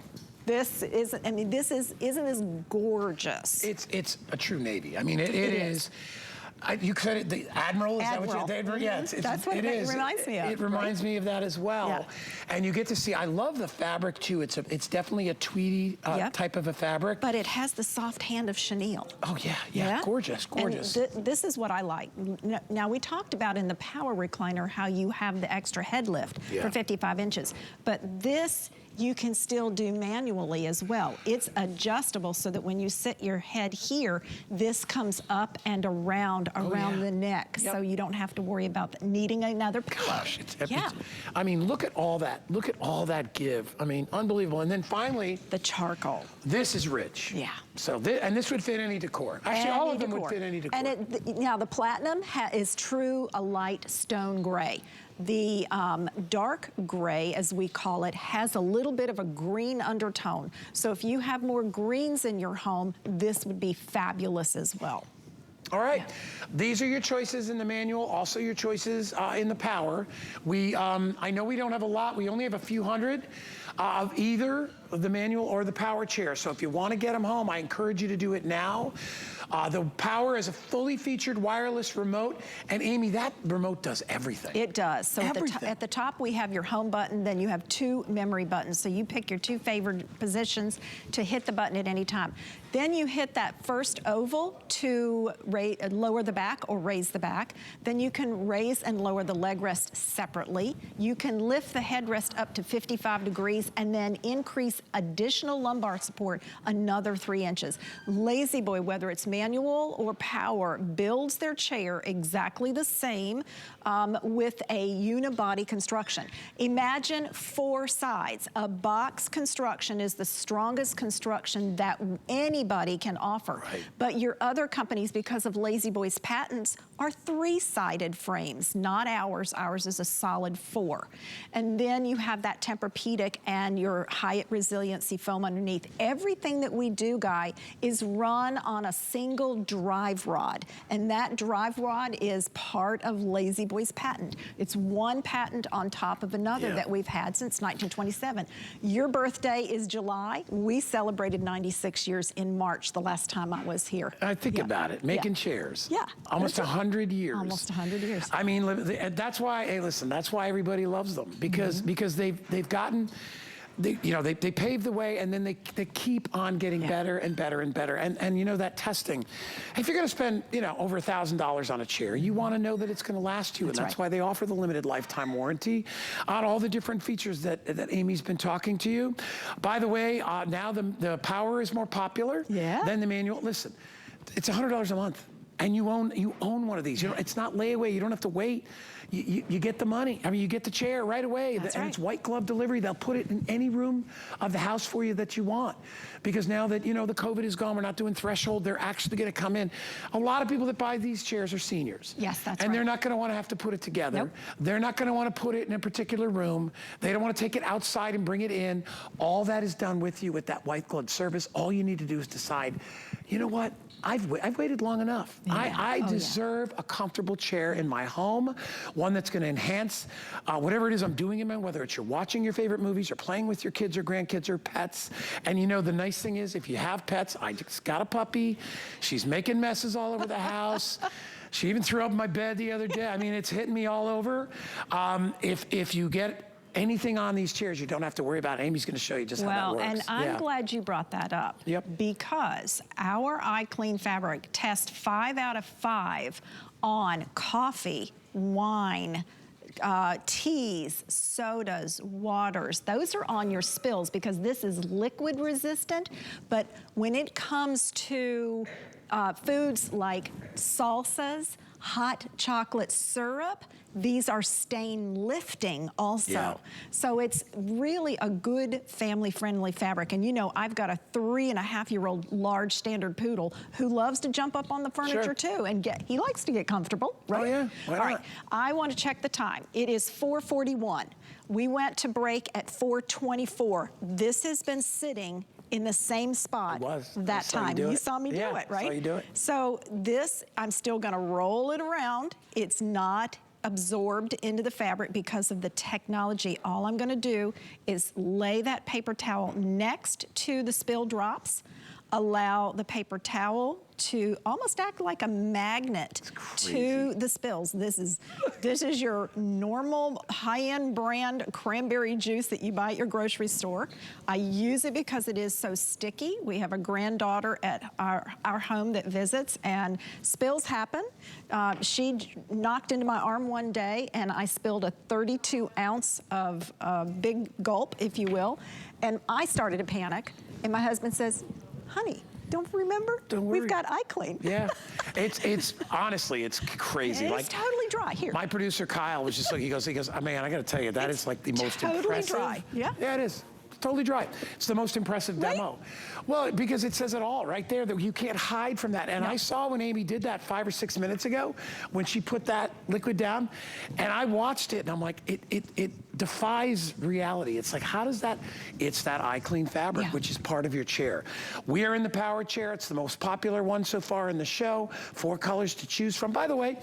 This is, I mean, isn't this gorgeous? It's a true navy. I mean, it is. You said it, the Admiral, is Admiral. That what you, yeah, that's what it reminds me of. It reminds me of that as well. Yeah. And you get to see, I love the fabric too. It's definitely a tweedy type of a fabric. But it has the soft hand of chenille. Oh yeah, gorgeous. And this is what I like. Now we talked about in the power recliner how you have the extra head lift for 55 inches. But this, you can still do manually as well. It's adjustable so that when you sit your head here, this comes up and around the neck, so you don't have to worry about needing another pillow. Gosh, I mean, look at all that. Look at all that give. I mean, unbelievable. And then finally, the charcoal. This is rich. Yeah. So and this would fit any decor. Actually, all of them would fit any decor. And now the platinum is true a light stone gray. The dark gray, as we call it, has a little bit of a green undertone. So if you have more greens in your home, this would be fabulous as well. All right, these are your choices in the manual, also your choices in the power. I know we don't have a lot, we only have a few hundred of either the manual or the power chair. So if you want to get them home, I encourage you to do it now. The power is a fully featured wireless remote. And Amy, that remote does everything. It does. So at the top, we have your home button, then you have 2 memory buttons. So you pick your 2 favored positions to hit the button at any time. Then you hit that first oval to lower the back or raise the back. Then you can raise and lower the leg rest separately. You can lift the headrest up to 55 degrees and then increase this additional lumbar support another 3 inches. LaZBoy, whether it's manual or power, builds their chair exactly the same with a unibody construction. Imagine 4 sides. A box construction is the strongest construction that anybody can offer. Right. But your other companies, because of LaZBoy's patents, are 3-sided frames, not ours. Ours is a solid 4. And then you have that Tempur-Pedic and your high resiliency foam underneath. Everything that we do, Guy, is run on a single drive rod. And that drive rod is part of LaZBoy's patent. It's one patent on top of another that we've had since 1927. Your birthday is July. We celebrated 96 years in March, the last time I was here. I think about it, making chairs. Yeah. Almost 100 years. Almost 100 years. I mean, that's why, hey, listen, that's why everybody loves them, because they've gotten, they pave the way, and then they keep on getting better and better and better. And you know, that testing, if you're gonna spend, over $1,000 on a chair, you wanna know that it's gonna last you. And that's why they offer the limited lifetime warranty on all the different features that Amy's been talking to you. By the way, now the power is more popular than the manual. Listen, it's $100 a month. And you own one of these. It's not layaway. You don't have to wait. You get the money. I mean, you get the chair right away. And it's white glove delivery. They'll put it in any room of the house for you that you want. Because now that, the COVID is gone, we're not doing threshold. They're actually going to come in. A lot of people that buy these chairs are seniors. Yes, that's And they're not going to want to have to put it together. Nope. They're not going to want to put it in a particular room. They don't want to take it outside and bring it in. All that is done with you with that white glove service. All you need to do is decide, you know what? I've waited long enough. I deserve a comfortable chair in my home, one that's going to enhance whatever it is I'm doing in my, whether it's you're watching your favorite movies or playing with your kids or grandkids or pets. And the nice thing is, if you have pets, I just got a puppy. She's making messes all over the house. She even threw up in my bed the other day. I mean, it's hitting me all over. If you get anything on these chairs, you don't have to worry about. Amy's going to show you just how that works. And I'm glad you brought that up. Yep. Because our iClean fabric tests 5 out of 5 on coffee, wine, teas, sodas, waters. Those are on your spills because this is liquid resistant. But when it comes to foods like salsas, hot chocolate syrup, these are stain lifting also. Yeah. So it's really a good family-friendly fabric. And I've got a 3.5-year-old large standard poodle who loves to jump up on the furniture too and he likes to get comfortable, right? Oh yeah, why not? All right, I want to check the time. It is 4:41. We went to break at 4:24. This has been sitting in the same spot that time. You saw me do it, right? I saw you do it. So this, I'm still gonna roll it around. It's not absorbed into the fabric because of the technology. All I'm gonna do is lay that paper towel next to the spill drops, allow the paper towel to almost act like a magnet to the spills. This is your normal high-end brand cranberry juice that you buy at your grocery store. I use it because it is so sticky. We have a granddaughter at our home that visits, and spills happen. She knocked into my arm one day, and I spilled a 32-ounce of big gulp, if you will, and I started to panic, and my husband says, honey, don't remember? Don't worry. We've got iClean. Yeah, it's honestly, it's crazy. It's totally dry. Here. My producer Kyle was just like, he goes, man, I got to tell you, that is like the most impressive. Totally dry. Yeah. Yeah, it is. Totally dry. It's the most impressive demo. Well, because it says it all right there, that you can't hide from that. And I saw when Amy did that 5 or 6 minutes ago, when she put that liquid down, and I watched it, and I'm like, it defies reality. It's like, how does that? It's that iClean fabric, which is part of your chair. We are in the power chair. It's the most popular one so far in the show. 4 colors to choose from. By the way,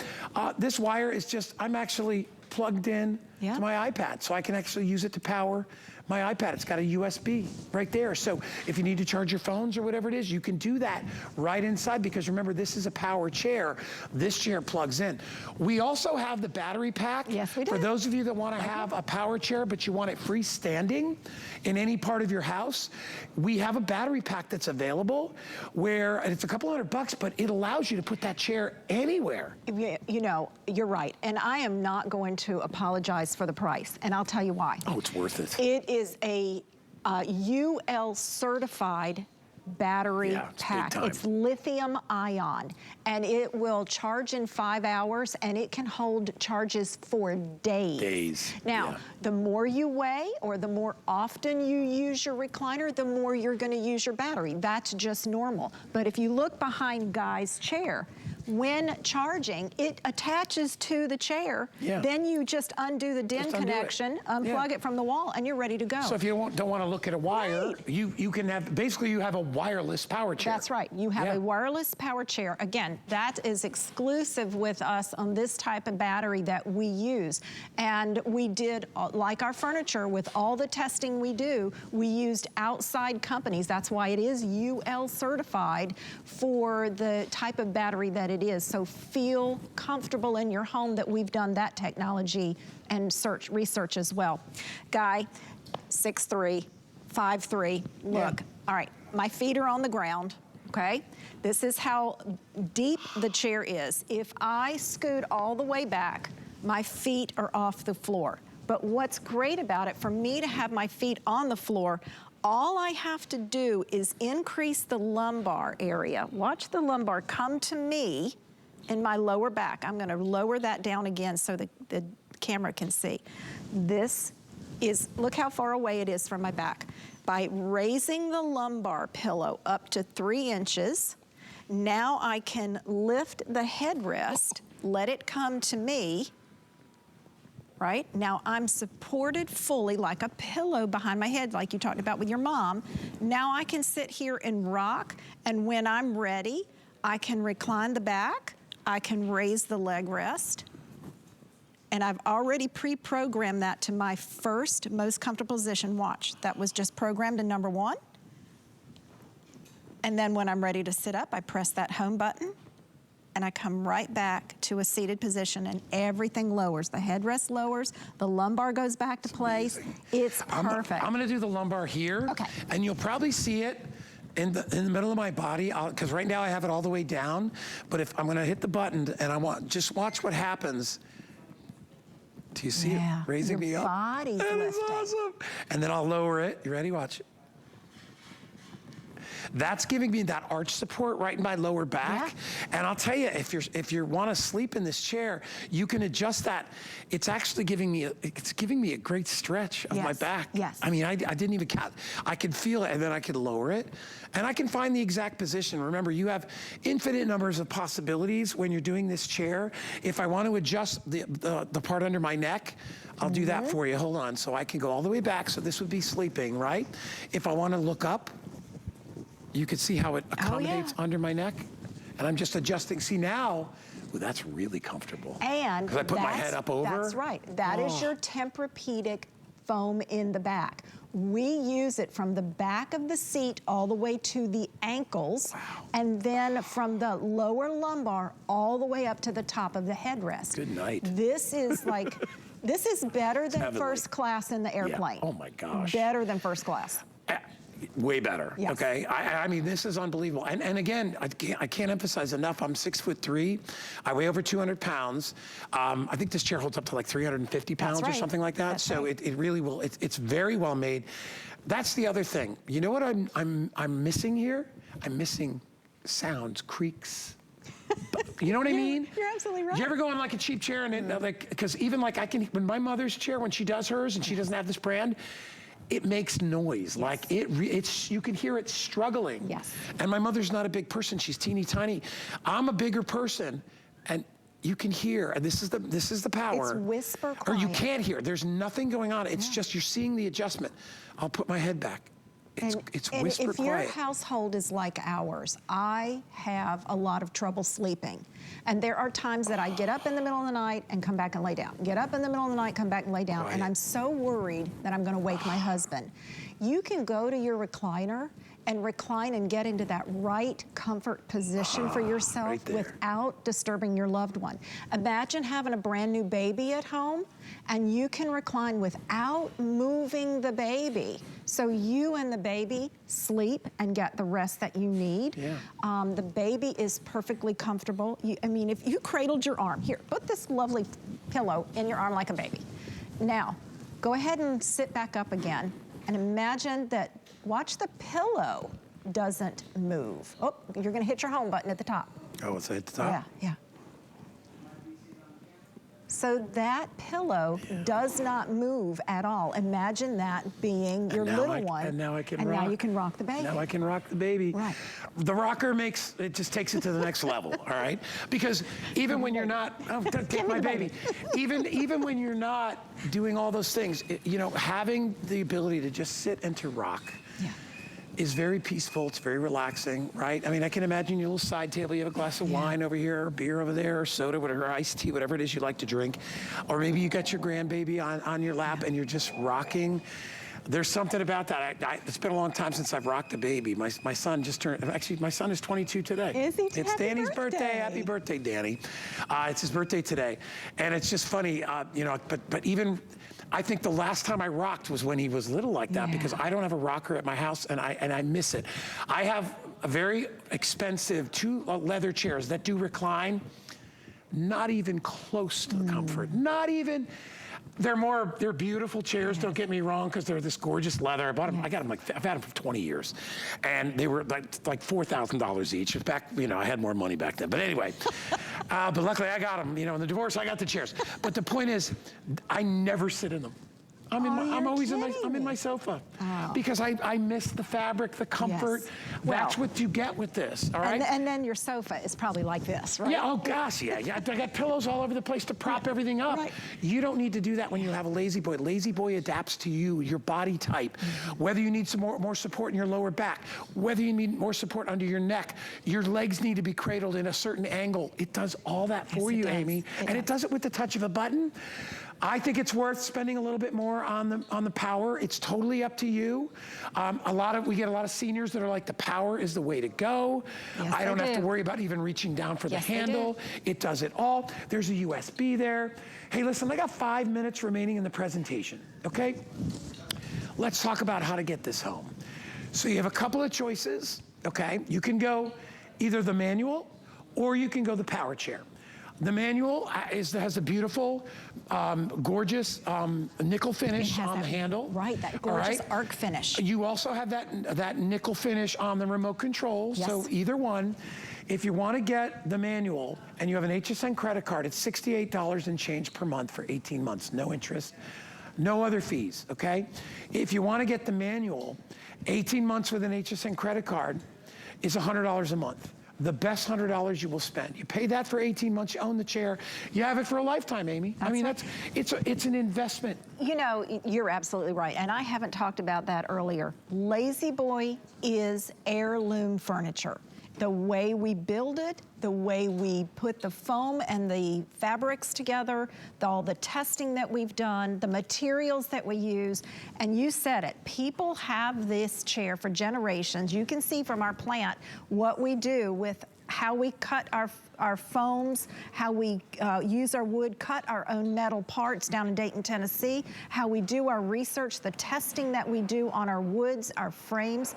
this wire is just, I'm actually plugged in to my iPad, so I can actually use it to power my iPad. It's got a USB right there. So if you need to charge your phones or whatever it is, you can do that right inside, because remember, this is a power chair. This chair plugs in. We also have the battery pack. Yes, we do. For those of you that want to have a power chair, but you want it freestanding in any part of your house, we have a battery pack that's available where, and it's a couple $100, but it allows you to put that chair anywhere. You're right. And I am not going to apologize for the price. And I'll tell you why. Oh, it's worth it. It is a UL certified battery Yeah, it's big pack. time. It's lithium ion, and it will charge in 5 hours, and it can hold charges for days. Now, yeah. the more you weigh or the more often you use your recliner, the more you're gonna use your battery. That's just normal. But if you look behind Guy's chair, when charging, it attaches to the chair. Yeah. Then you just undo the DIN Just undo it. connection, unplug Yeah. it from the wall, and you're ready to go. So if you don't want to look at a wire, Right. you can have, basically you have a wireless power chair. That's right. You have Yeah. a wireless power chair. Again, that is exclusive with us on this type of battery that we use. And we did, like our furniture, with all the testing we do, we used outside companies. That's why it is UL certified for the type of battery that it is. So feel comfortable in your home that we've done that technology and research as well. Guy, 6'3", 5'3", look. Yeah. All right, my feet are on the ground, okay? This is how deep the chair is. If I scoot all the way back, my feet are off the floor. But what's great about it, for me to have my feet on the floor, all I have to do is increase the lumbar area. Watch the lumbar come to me in my lower back. I'm gonna lower that down again so the camera can see. This is, look how far away it is from my back. By raising the lumbar pillow up to 3 inches, now I can lift the headrest, let it come to me, right? Now I'm supported fully like a pillow behind my head, like you talked about with your mom. Now I can sit here and rock, and when I'm ready, I can recline the back, I can raise the leg rest, and I've already pre-programmed that to my first most comfortable position. Watch, that was just programmed to number 1. And then when I'm ready to sit up, I press that home button, and I come right back to a seated position, and everything lowers. The headrest lowers, the lumbar goes back to place. It's perfect. I'm gonna do the lumbar here. Okay. And you'll probably see it in the middle of my body, because right now I have it all the way down, but if I'm gonna hit the button and just watch what happens. Do you see Yeah, it raising your me up? body's That is lifting. awesome. And then I'll lower it. You ready? Watch it. That's giving me that arch support right in my lower back. Yeah. And I'll tell you, if you want to sleep in this chair, you can adjust that. It's actually giving me a great stretch of my Yes, back. yes. I mean, I didn't even count. I could feel it, and then I could lower it, and I can find the exact position. Remember, you have infinite numbers of possibilities when you're doing this chair. If I want to adjust the part under my neck, I'll do that for you. Hold on. So I can go all the way back. So this would be sleeping, right? If I want to look up, you can see how it accommodates under my neck. And I'm just adjusting. See now, ooh, that's really comfortable. And because I put my head up over. That's right. That is your Tempur-Pedic foam in the back. We use it from the back of the seat all the way to the ankles, and then from the lower lumbar all the way up to the top of the headrest. Good night. This is like, this is better than heavenly. first class in the airplane. Yeah. Oh my gosh. Better than first class. Way better. Yes. Okay. I mean, this is unbelievable. And again, I can't emphasize enough. I'm 6'3". I weigh over 200 pounds. I think this chair holds up to like 350 pounds That's or right. something like that. That's So right. it really will. It's very well made. That's the other thing. You know what I'm missing here? I'm missing sounds, creaks. You know what I mean? You're absolutely right. Do you ever go on like a cheap chair and it, like, because even like when my mother's chair, when she does hers and she doesn't have this brand, it makes noise. Like it's you can hear it struggling. Yes. And my mother's not a big person; she's teeny tiny. I'm a bigger person, and you can hear. And this is the power. It's whisper Or you quiet. can't hear. There's nothing going on. It's just you're seeing the adjustment. I'll put my head back. It's and whisper if your quiet. household is like ours, I have a lot of trouble sleeping. And there are times that I get up in the middle of the night and come back and lay down. Get up in the middle of the night, come back and lay down. Quiet. And I'm so worried that I'm gonna wake my husband. You can go to your recliner and recline and get into that right comfort position for yourself right there. without disturbing your loved one. Imagine having a brand new baby at home and you can recline without moving the baby. So you and the baby sleep and get the rest that you need. Yeah. The baby is perfectly comfortable. I mean, if you cradled your arm, here, put this lovely pillow in your arm like a baby. Now, go ahead and sit back up again. And imagine that, watch the pillow doesn't move. Oh, you're gonna hit your home button at the top. Oh, it's at the top? Yeah, yeah. So that pillow does not move at all. Imagine that being your little one. And now I can and rock. now you can rock the baby. Now I can rock the baby. Right. The rocker just takes it to the next level, all right? Because even when you're not, don't take my baby. Even when you're not doing all those things, you know, having the ability to just sit and to rock. Yeah. Is very peaceful, it's very relaxing, right? I mean, I can imagine your little side table, you have a glass of wine over here, or beer over there, or soda, whatever, iced tea, whatever it is you like to drink. Or maybe you got your grandbaby on your lap and you're just rocking. There's something about that. It's been a long time since I've rocked a baby. My son just turned, actually, my son is 22 today. Is he? It's Happy Danny's birthday. birthday. Happy birthday, Danny. It's his birthday today. And it's just funny, you know, but even, I think the last time I rocked was when he was little like that, because I don't have a rocker at my house and I miss it. I have a very expensive 2 leather chairs that do recline, not even close to the comfort, not even. They're beautiful chairs, don't get me wrong, because they're this gorgeous leather. I bought them, I've had them for 20 years. And they were like $4,000 each. Back, you know, I had more money back then. But anyway, but luckily I got them, you know, in the divorce, I got the chairs. But the point is, I never sit in them. I'm always in my sofa because I miss the fabric, the comfort. Yes. That's Well, what you get with this, all right? And then your sofa is probably like this, right? Yeah, oh gosh, yeah. I got pillows all over the place to prop everything up. Right. You don't need to do that when you have a LaZBoy. LaZBoy adapts to you, your body type. Whether you need some more support in your lower back, whether you need more support under your neck, your legs need to be cradled in a certain angle. It does all that for you, Amy. And it does it with the touch of a button. I think it's worth spending a little bit more on the power. It's totally up to you. We get a lot of seniors that are like, the power is the way to go. Yes, I don't they have to do. worry about even reaching down for the Yes, they do. handle. It does it all. There's a USB there. Hey, listen, I got 5 minutes remaining in the presentation, okay? Let's talk about how to get this home. So you have a couple of choices, okay? You can go either the manual or you can go the power chair. The manual has a beautiful, gorgeous nickel finish on the handle. Right, that gorgeous arc finish. You also have that nickel finish on the remote control. Yes. So either one. If you want to get the manual and you have an HSN credit card, it's $68 and change per month for 18 months. No interest, no other fees, okay? If you want to get the manual, 18 months with an HSN credit card is $100 a month. The best $100 you will spend. You pay that for 18 months, you own the chair, you have it for a lifetime, Amy. I mean, it's an investment. You know, you're absolutely right, and I haven't talked about that earlier. LaZBoy is heirloom furniture. The way we build it, the way we put the foam and the fabrics together, all the testing that we've done, the materials that we use, and you said it, people have this chair for generations. You can see from our plant what we do with how we cut our foams, how we use our wood, cut our own metal parts down in Dayton, Tennessee, how we do our research, the testing that we do on our woods, our frames.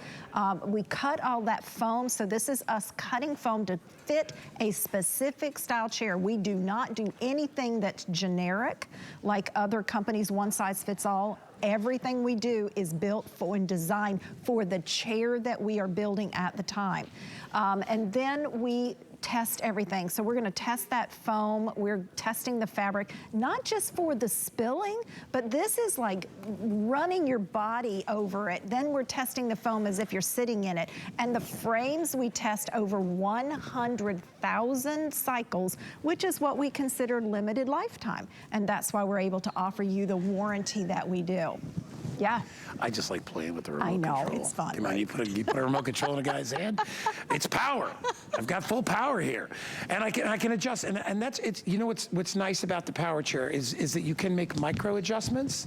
We cut all that foam, so this is us cutting foam to fit a specific style chair. We do not do anything that's generic, like other companies, one size fits all. Everything we do is built for and designed for the chair that we are building at the time. And then we test everything. So we're gonna test that foam, we're testing the fabric, not just for the spilling, but this is like running your body over it. Then we're testing the foam as if you're sitting in it. And the frames we test over 100,000 cycles, which is what we consider limited lifetime. And that's why we're able to offer you the warranty that we do. Yeah. I just like playing with the remote I know, control. it's fun, Come on, right? you put a remote control in a guy's hand, it's power. I've got full power here. And I can adjust, and that's, you know what's nice about the power chair is that you can make micro adjustments,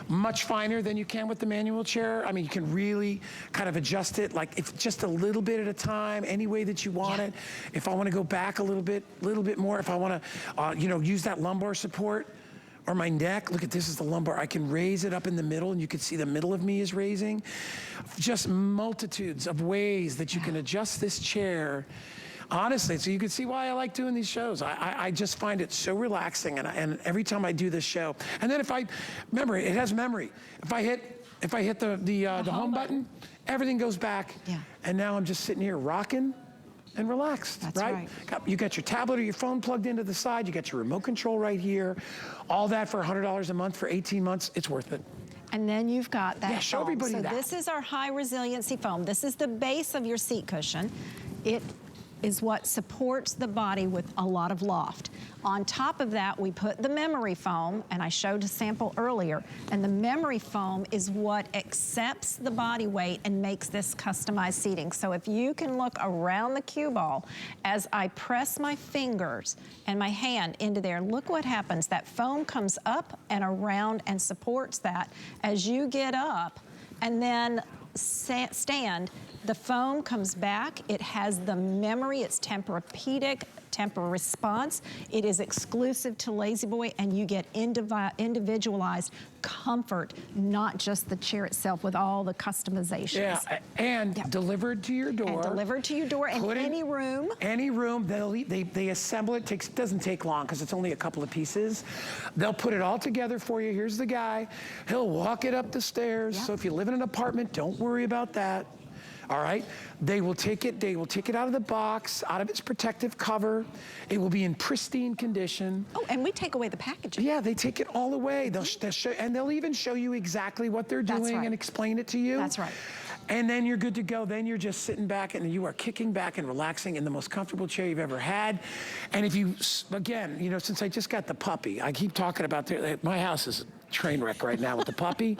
much finer than you can with the manual chair. I mean, you can really kind of adjust it, like if just a little bit at a time, any way that you want it. If I want to go back a little bit more, if I want to, you know, use that lumbar support, or my neck, look at this is the lumbar. I can raise it up in the middle and you can see the middle of me is raising. Just multitudes of ways that you can adjust this chair. Honestly, so you can see why I like doing these shows. I just find it so relaxing and every time I do this show. And then remember, it has memory. If I hit if I hit the home button, everything goes back. Yeah. And now I'm just sitting here rocking and relaxed, That's right? right. You got your tablet or your phone plugged into the side. You got your remote control right here. All that for $100 a month for 18 months. It's worth it. And then you've got that show foam. everybody so that. this is our high resiliency foam. This is the base of your seat cushion. It is what supports the body with a lot of loft. On top of that, we put the memory foam, and I showed a sample earlier, and the memory foam is what accepts the body weight and makes this customized seating. So if you can look around the cue ball, as I press my fingers and my hand into there, look what happens. That foam comes up and around and supports that. As you get up and then stand, the foam comes back. It has the memory. It's Tempur-Pedic, TEMPURResponse. It is exclusive to LaZBoy, and you get individualized comfort, not just the chair itself with all the customizations. Yeah, and delivered to your door. And delivered to your door in any room. Any room. They assemble it. Doesn't take long because it's only a couple of pieces. They'll put it all together for you. Here's the guy. He'll walk it up the stairs. Yep. So if you live in an apartment, don't worry about that. All right, they will take it out of the box, out of its protective cover. It will be in pristine condition. Oh, and we take away the packaging. Yeah, they take it all away. They'll show, and they'll even show you exactly what they're doing right. and explain it to you. That's right. And then you're good to go. Then you're just sitting back and you are kicking back and relaxing in the most comfortable chair you've ever had. And if you, again, you know, since I just got the puppy, I keep talking about my house is a train wreck right now with the puppy.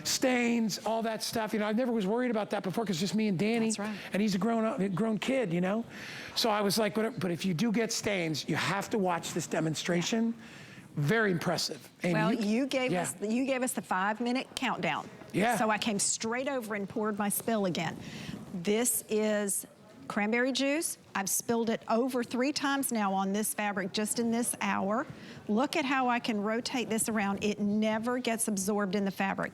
Stains, all that stuff. You know, I never was worried about that before because it's just me and Danny. That's right. And he's a grown kid, you know? So I was like, but if you do get stains, you have to watch this demonstration. Very impressive. Amy, Well, you gave us the 5-minute countdown. Yeah. So I came straight over and poured my spill again. This is cranberry juice. I've spilled it over 3 times now on this fabric just in this hour. Look at how I can rotate this around. It never gets absorbed in the fabric.